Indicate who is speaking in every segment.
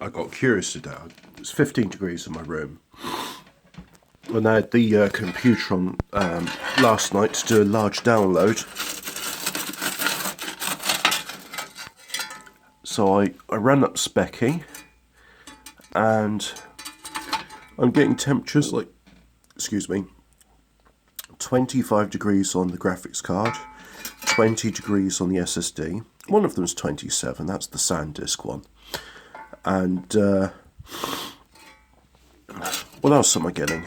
Speaker 1: I got curious today. It's 15 degrees in my room. And I had the computer on last night to do a large download. So I ran up Specky, and I'm getting temperatures like, 25 degrees on the graphics card, 20 degrees on the SSD. One of them's 27, that's the SanDisk one. And what else am I getting?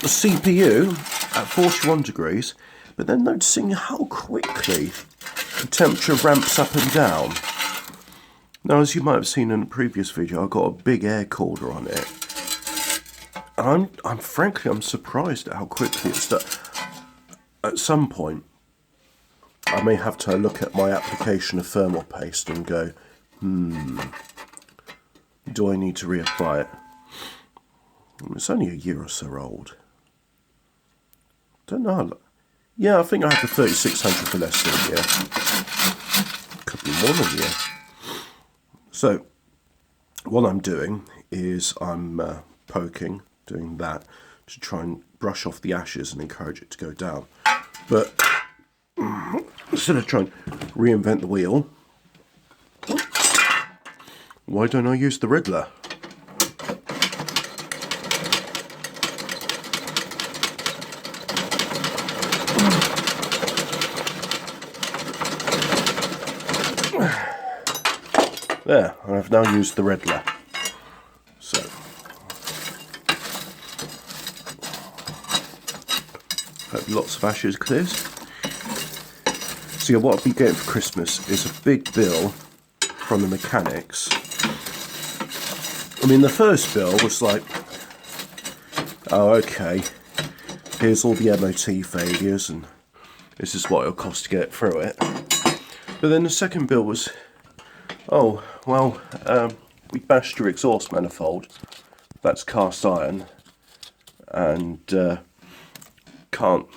Speaker 1: The CPU at 41 degrees, but then noticing how quickly the temperature ramps up and down. Now, as you might have seen in a previous video, I've got a big air cooler on it. And I'm frankly surprised at how quickly it's done. At some point, I may have to look at my application of thermal paste and go, do I need to reapply it? It's only a year or so old. Don't know. Yeah, I think I had the 3600 for less than a year. Could be more than a year. So, what I'm doing is I'm poking, doing that, to try and brush off the ashes and encourage it to go down. But instead of trying to reinvent the wheel, why don't I use the Riddler? There, I've now used the Riddler. So, hope lots of ashes clears. So yeah, what I'll be getting for Christmas is a big bill from the mechanics. I mean, the first bill was like, oh, okay, here's all the MOT failures and this is what it'll cost to get through it. But then the second bill was, oh, well, we bashed your exhaust manifold. That's cast iron, and can't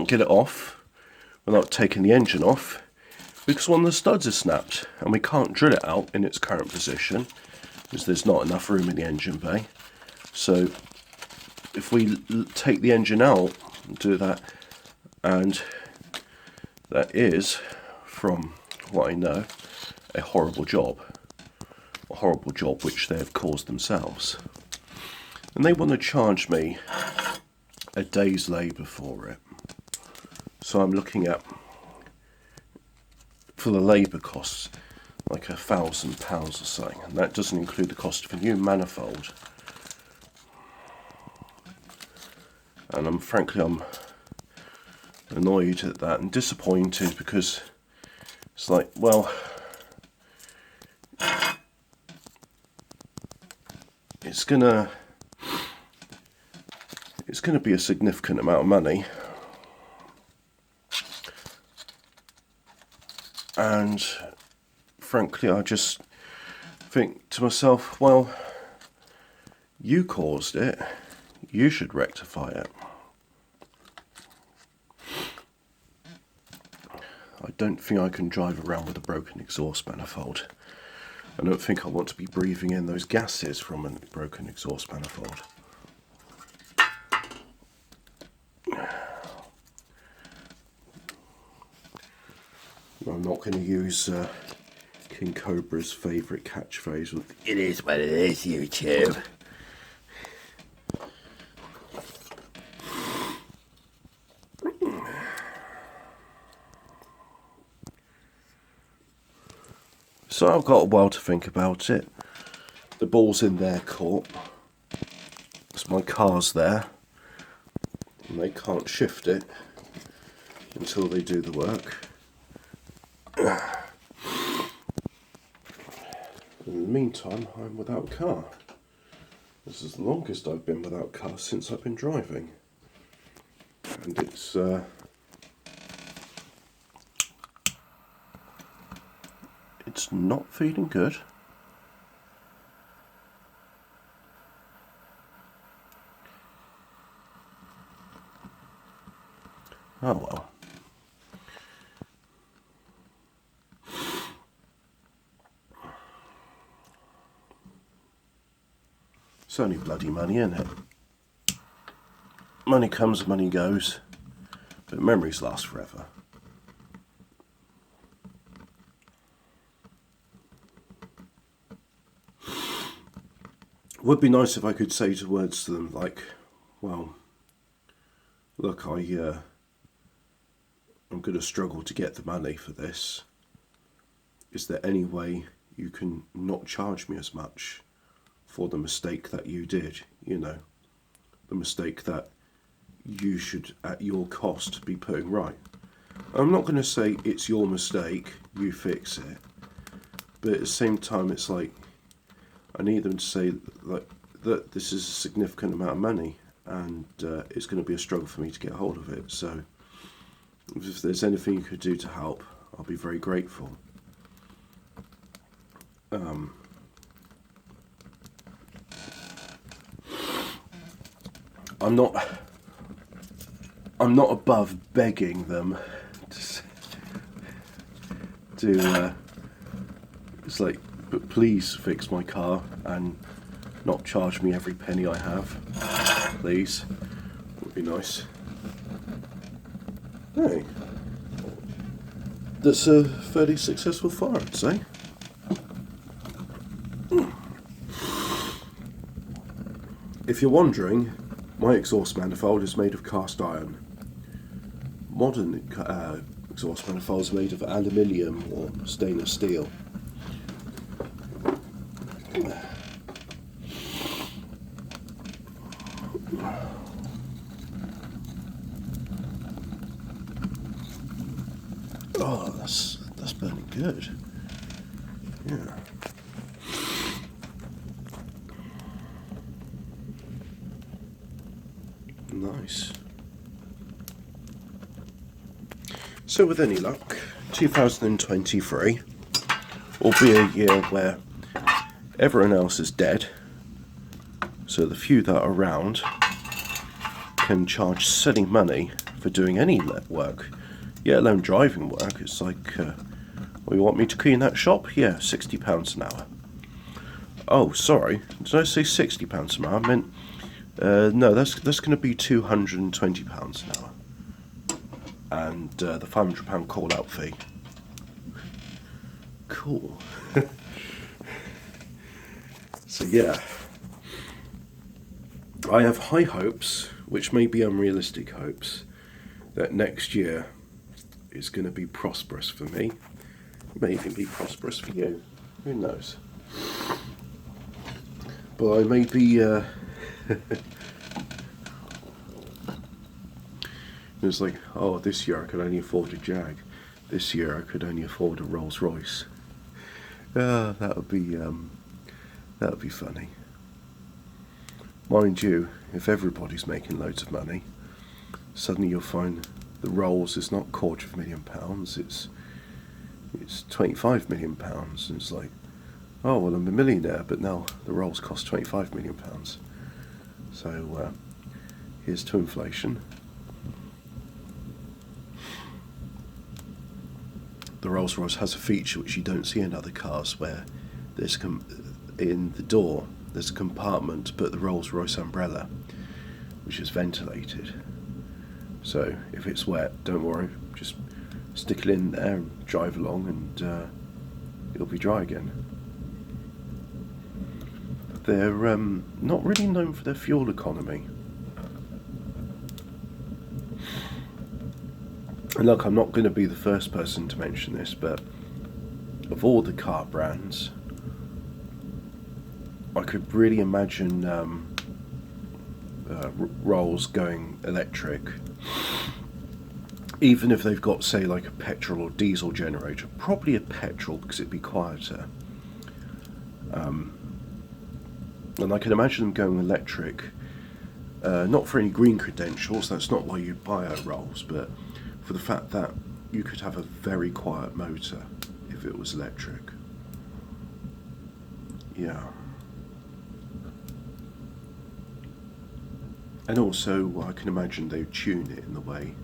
Speaker 1: get it off without taking the engine off because one of the studs is snapped, and we can't drill it out in its current position because there's not enough room in the engine bay. So if we take the engine out and do that, and that is, from what I know, a horrible job which they have caused themselves, and they want to charge me a day's labour for it. So I'm looking at, for the labour costs, like £1,000 or something, and that doesn't include the cost of a new manifold. And I'm annoyed at that and disappointed because it's like, well, it's gonna be a significant amount of money, and frankly I just think to myself, well, you caused it, you should rectify it. I don't think I can drive around with a broken exhaust manifold. I don't think I want to be breathing in those gases from a broken exhaust manifold. I'm not going to use King Cobra's favourite catchphrase with, "It is what it is, YouTube." So I've got a while to think about it. The ball's in their court. So my car's there, and they can't shift it until they do the work. In the meantime, I'm without a car. This is the longest I've been without a car since I've been driving. And it's not feeling good. Oh well. It's only bloody money, isn't it? Money comes, money goes, but memories last forever. It would be nice if I could say words to them like, well, look, I'm going to struggle to get the money for this. Is there any way you can not charge me as much for the mistake that you did? You know, the mistake that you should, at your cost, be putting right. I'm not going to say it's your mistake, you fix it. But at the same time, it's like, I need them to say like that this is a significant amount of money, and it's going to be a struggle for me to get hold of it. So if there's anything you could do to help, I'll be very grateful. I'm not above begging them to it's like, but please fix my car and not charge me every penny I have, please. Would be nice. Hey, that's a fairly successful fire, I'd say. If you're wondering, my exhaust manifold is made of cast iron. Modern exhaust manifolds are made of aluminium or stainless steel. Oh, that's burning good. Yeah. Nice. So with any luck, 2023 will be a year where everyone else is dead, so the few that are around can charge silly money for doing any work, let alone driving work. It's like, well, you want me to clean that shop? Yeah, £60 an hour. Oh, sorry, did I say £60 an hour? I meant, no, that's going to be £220 an hour. And the £500 call-out fee. Cool. So yeah, I have high hopes, which may be unrealistic hopes, that next year is going to be prosperous for me. It may even be prosperous for you. Who knows? But I may be... It's like, oh, this year I could only afford a Jag. This year I could only afford a Rolls Royce. That would be funny. Mind you, if everybody's making loads of money, suddenly you'll find the Rolls is not £250,000, it's £25 million. And it's like, oh well, I'm a millionaire, but now the Rolls cost £25 million. So here's to inflation. The Rolls Royce has a feature which you don't see in other cars, where there's in the door there's a compartment to put the Rolls Royce umbrella, which is ventilated. So if it's wet, don't worry, just stick it in there and drive along, and it'll be dry again. They're not really known for their fuel economy. And look, I'm not going to be the first person to mention this, but of all the car brands, I could really imagine Rolls going electric, even if they've got, say, like a petrol or diesel generator. Probably a petrol, because it'd be quieter. And I can imagine them going electric, not for any green credentials, that's not why you buy a Rolls, but for the fact that you could have a very quiet motor if it was electric. Yeah. And also, I can imagine they would tune it in the way,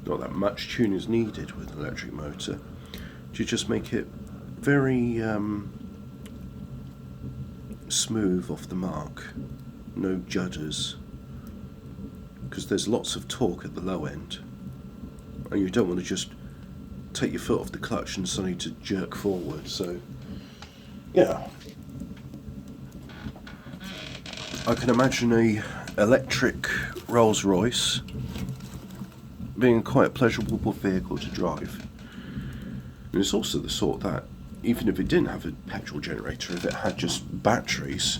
Speaker 1: not that much tune is needed with an electric motor, to just make it very smooth off the mark, no judders, because there's lots of torque at the low end, and you don't want to just take your foot off the clutch and suddenly to jerk forward. So yeah, I can imagine a electric Rolls-Royce being quite a pleasurable vehicle to drive. And it's also the sort that, even if it didn't have a petrol generator, if it had just batteries,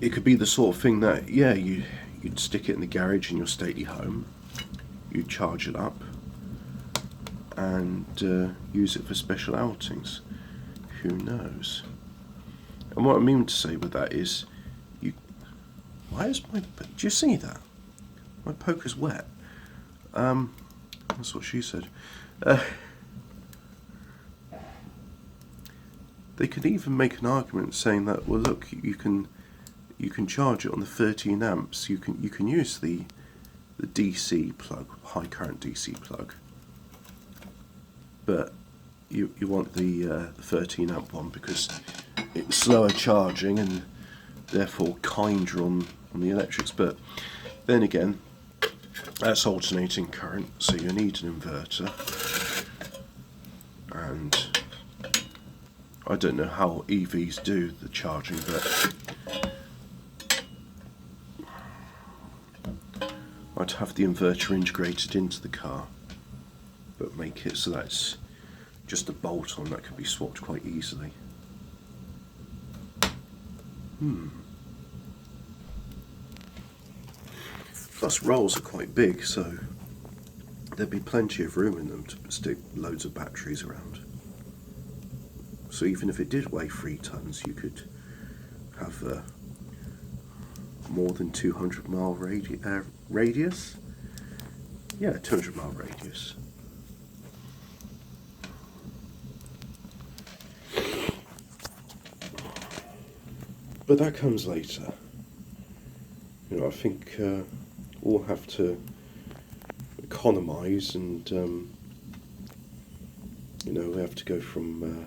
Speaker 1: it could be the sort of thing that, yeah, you'd stick it in the garage in your stately home, you'd charge it up, and use it for special outings. Who knows? And what I mean to say with that is, why is my... Do you see that? My poker's wet. That's what she said. They could even make an argument saying that, well, look, you can charge it on the 13 amps. You can use the DC plug, high current DC plug, but you want the 13 amp one because it's slower charging and therefore kinder on the electrics. But then again, that's alternating current, so you need an inverter, and I don't know how EVs do the charging, but I'd have the inverter integrated into the car, but make it so that's just a bolt on that can be swapped quite easily. Plus Rolls are quite big, so there'd be plenty of room in them to stick loads of batteries around. So even if it did weigh 3 tons, you could have more than 200 mile radius? Yeah, 200 mile radius. But that comes later. You know, I think we'll have to economise, and you know, we have to go from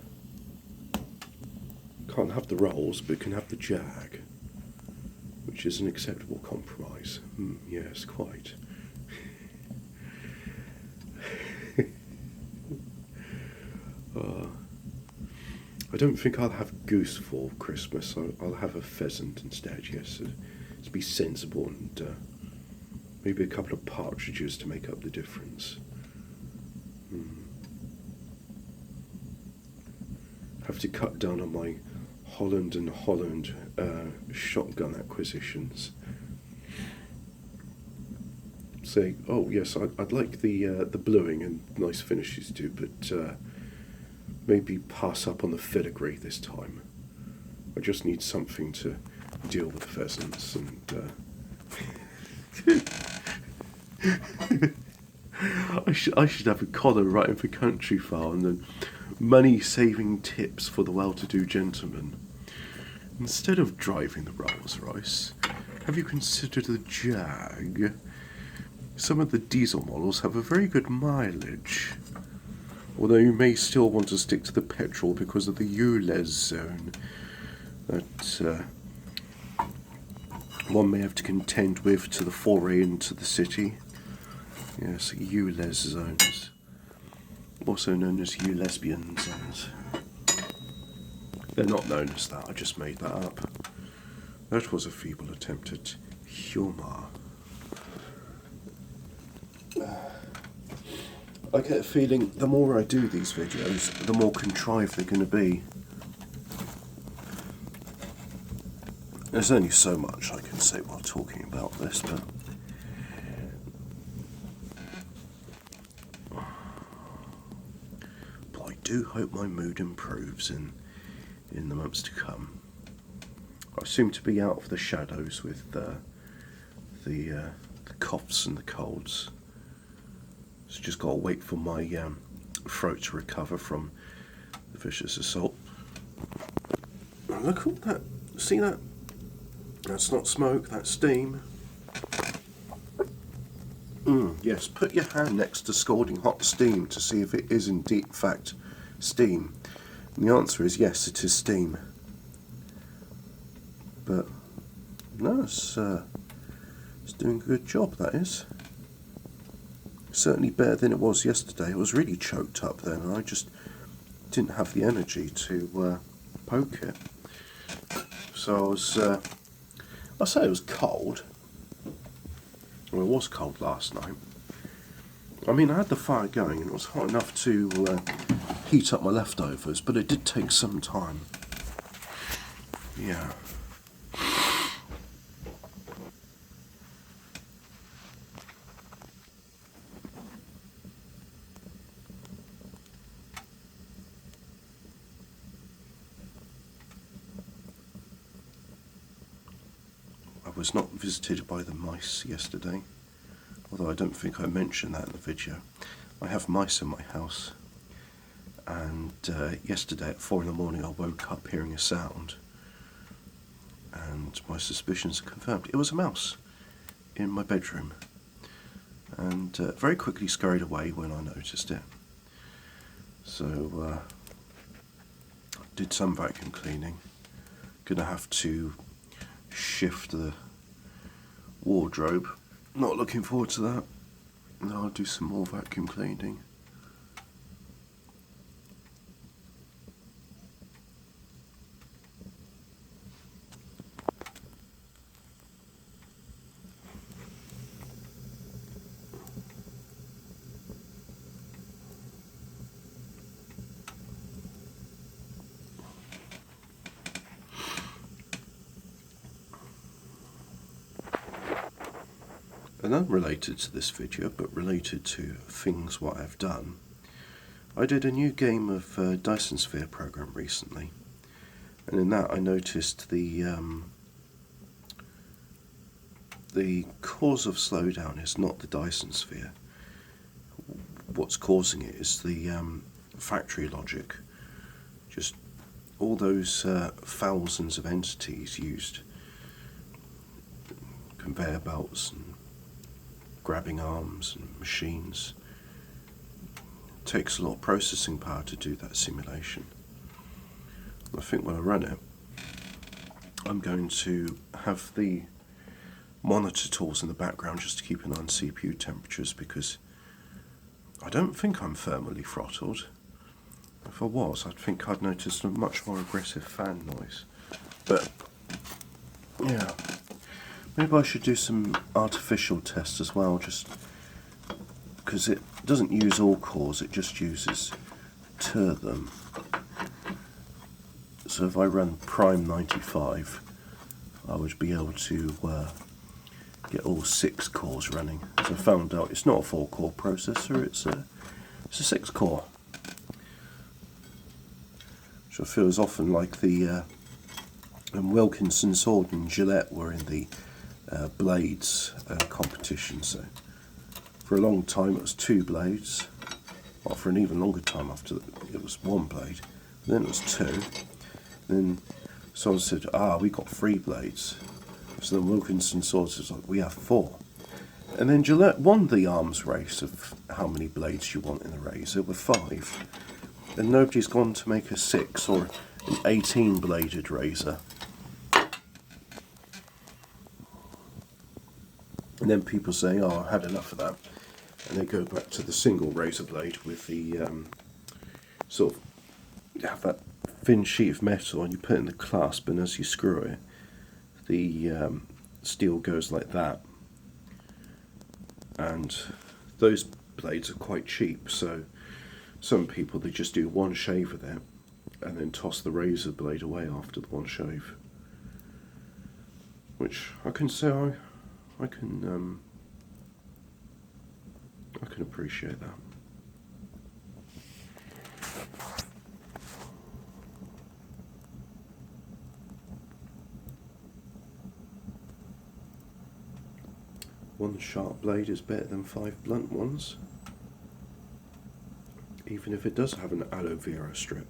Speaker 1: can't have the Rolls, but can have the Jag, which is an acceptable compromise. Yes, quite. I don't think I'll have goose for Christmas. I'll have a pheasant instead, yes, to be sensible, and maybe a couple of partridges to make up the difference. Have to cut down on my Holland and Holland shotgun acquisitions. Say, oh yes, I'd like the bluing and nice finishes too, but maybe pass up on the filigree this time. I just need something to deal with the pheasants, and I should have a collar writing for Country Farm and money-saving tips for the well-to-do gentleman. Instead of driving the Rolls-Royce, have you considered the Jag? Some of the diesel models have a very good mileage, although you may still want to stick to the petrol because of the ULEZ zone that one may have to contend with to the foray into the city. Yes, ULEZ zones, also known as lesbian zones. They're not known as that, I just made that up. That was a feeble attempt at humour. I get a feeling the more I do these videos, the more contrived they're going to be. There's only so much I can say while talking about this, but I do hope my mood improves in the months to come. I seem to be out of the shadows with the coughs and the colds. So just got to wait for my throat to recover from the vicious assault. Look at that. See that? That's not smoke, that's steam. Yes, put your hand next to scalding hot steam to see if it is indeed, in fact, steam. And the answer is yes, it is steam. But no, it's doing a good job, that is. Certainly better than it was yesterday. It was really choked up then, and I just didn't have the energy to poke it. So I was, I say it was cold. Well, it was cold last night. I mean, I had the fire going and it was hot enough to heat up my leftovers, but it did take some time. Yeah. I was not visited by the mice yesterday, although I don't think I mentioned that in the video. I have mice in my house, and yesterday at 4 in the morning I woke up hearing a sound, and my suspicions are confirmed. It was a mouse in my bedroom, and very quickly scurried away when I noticed it. So did some vacuum cleaning. Gonna have to shift the wardrobe. Not looking forward to that. Now I'll do some more vacuum cleaning. And unrelated to this video, but related to things what I've done, I did a new game of Dyson Sphere program recently, and in that I noticed the cause of slowdown is not the Dyson Sphere. What's causing it is the factory logic. Just all those thousands of entities used, conveyor belts and grabbing arms and machines. It takes a lot of processing power to do that simulation. I think when I run it, I'm going to have the monitor tools in the background just to keep an eye on CPU temperatures, because I don't think I'm thermally throttled. If I was, I'd think I'd notice a much more aggressive fan noise. But yeah, maybe I should do some artificial tests as well, just because it doesn't use all cores, it just uses 2 of them. So if I run Prime 95, I would be able to get all 6 cores running. As I found out, it's not a 4-core processor, it's a 6-core. Which I feel is often like the Wilkinson Sword and Gillette were in the blades competition. So for a long time it was 2 blades, well, for an even longer time after it was 1 blade, then it was 2, then someone said, we got 3 blades, so then Wilkinson Swords was like, we have 4, and then Gillette won the arms race of how many blades you want in a razor with 5, and nobody's gone to make a 6 or an 18 bladed razor. And then people say, I had enough of that, and they go back to the single razor blade with the sort of, you have that thin sheet of metal and you put it in the clasp, and as you screw it, the steel goes like that. And those blades are quite cheap, so some people, they just do 1 shave with it and then toss the razor blade away after the 1 shave, which I can say I can appreciate that. One sharp blade is better than 5 blunt ones, even if it does have an aloe vera strip.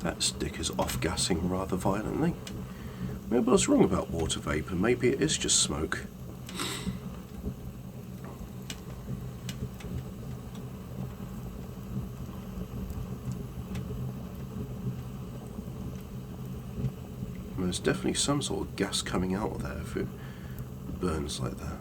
Speaker 1: That stick is off-gassing rather violently. Maybe I was wrong about water vapour, maybe it is just smoke. There's definitely some sort of gas coming out of there if it burns like that.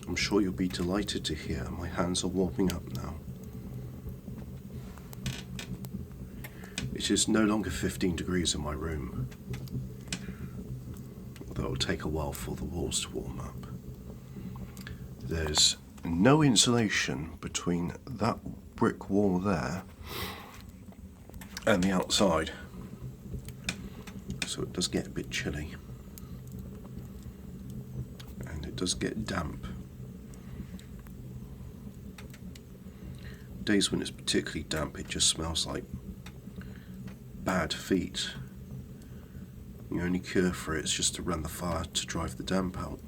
Speaker 1: I'm sure you'll be delighted to hear my hands are warming up now. It is no longer 15 degrees in my room, although it'll take a while for the walls to warm up. There's no insulation between that brick wall there and the outside, so it does get a bit chilly and it does get damp. Days when it's particularly damp, it just smells like bad feet. The only cure for it is just to run the fire to drive the damp out.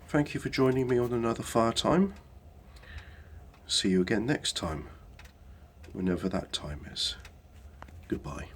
Speaker 1: Thank you for joining me on another fire time. See you again next time, whenever that time is. Goodbye.